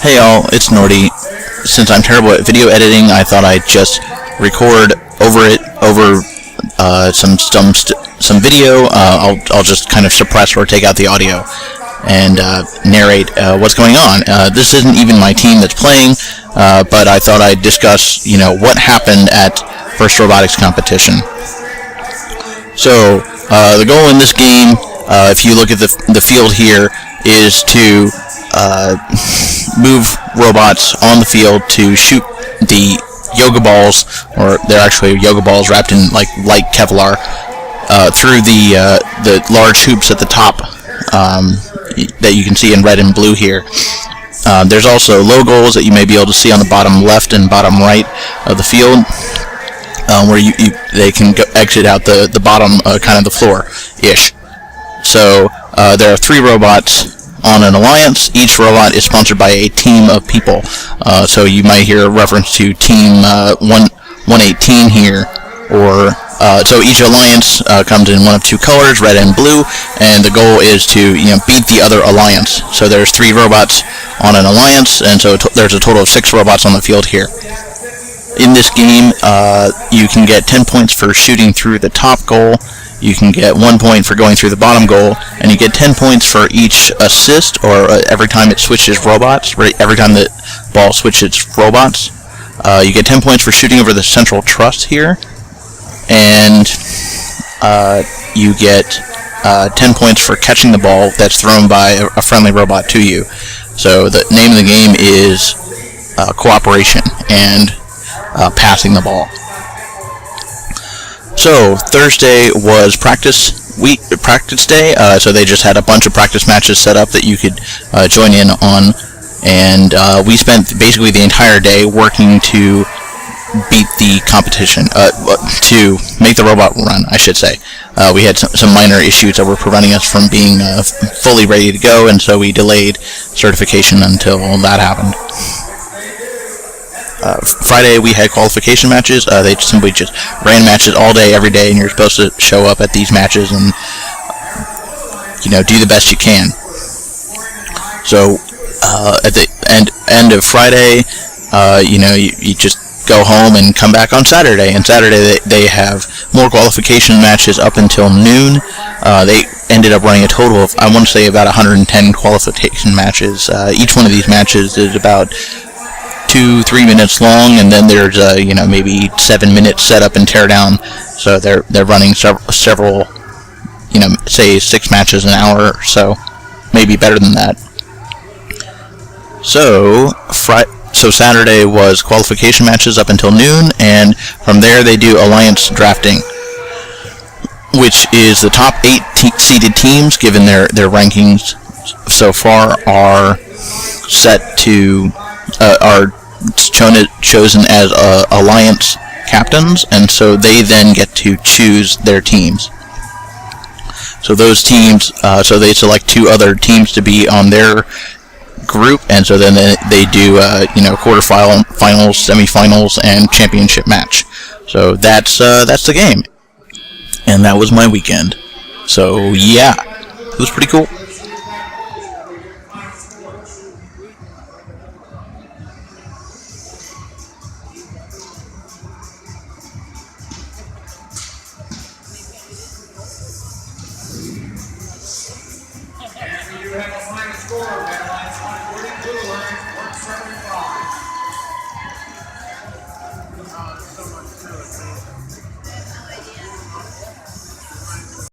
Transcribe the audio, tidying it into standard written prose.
Hey y'all, it's Norty. Since I'm terrible at video editing, I thought I'd just record over some video. I'll just kind of suppress or take out the audio and narrate what's going on. This isn't even my team that's playing, but I thought I'd discuss, what happened at first robotics competition. So the goal in this game, if you look at the field here, is to move robots on the field to shoot the yoga balls, or they're actually yoga balls wrapped in like light Kevlar, through the large hoops at the top that you can see in red and blue here. There's also low goals that you may be able to see on the bottom left and bottom right of the field, where they can exit out the bottom kind of the floor-ish. So there are 3 robots on an alliance. Each robot is sponsored by a team of people. So you might hear a reference to Team 118 here, or so each alliance comes in one of 2 colors, red and blue, and the goal is to beat the other alliance. So there's 3 robots on an alliance, and so there's a total of 6 robots on the field here. In this game, you can get 10 points for shooting through the top goal. You can get 1 point for going through the bottom goal, and you get 10 points for each assist, or every time it switches robots, every time the ball switches robots. You get 10 points for shooting over the central truss here, and you get 10 points for catching the ball that's thrown by a friendly robot to you. So the name of the game is cooperation and passing the ball. So Thursday was practice day, so they just had a bunch of practice matches set up that you could join in on, and we spent basically the entire day working to beat the competition, to make the robot run, I should say. We had some minor issues that were preventing us from being fully ready to go, and so we delayed certification until that happened. Friday we had qualification matches. They simply just ran matches all day, every day, and you're supposed to show up at these matches and do the best you can. So at the end of Friday, you just go home and come back on Saturday. And Saturday they have more qualification matches up until noon. They ended up running a total of, I want to say, about 110 qualification matches. Each one of these matches is about 2-3 minutes long, and then there's maybe 7 minutes setup and teardown. So they're running several say 6 matches an hour or so, maybe better than that. So Saturday was qualification matches up until noon, and from there they do alliance drafting, which is the top 8 seeded teams, given their rankings so far, are set to are chosen as alliance captains, and so they then get to choose their teams. So those teams, so they select 2 other teams to be on their group, and so then they do quarterfinals, semifinals, and championship match. So that's the game, and that was my weekend. So yeah, it was pretty cool.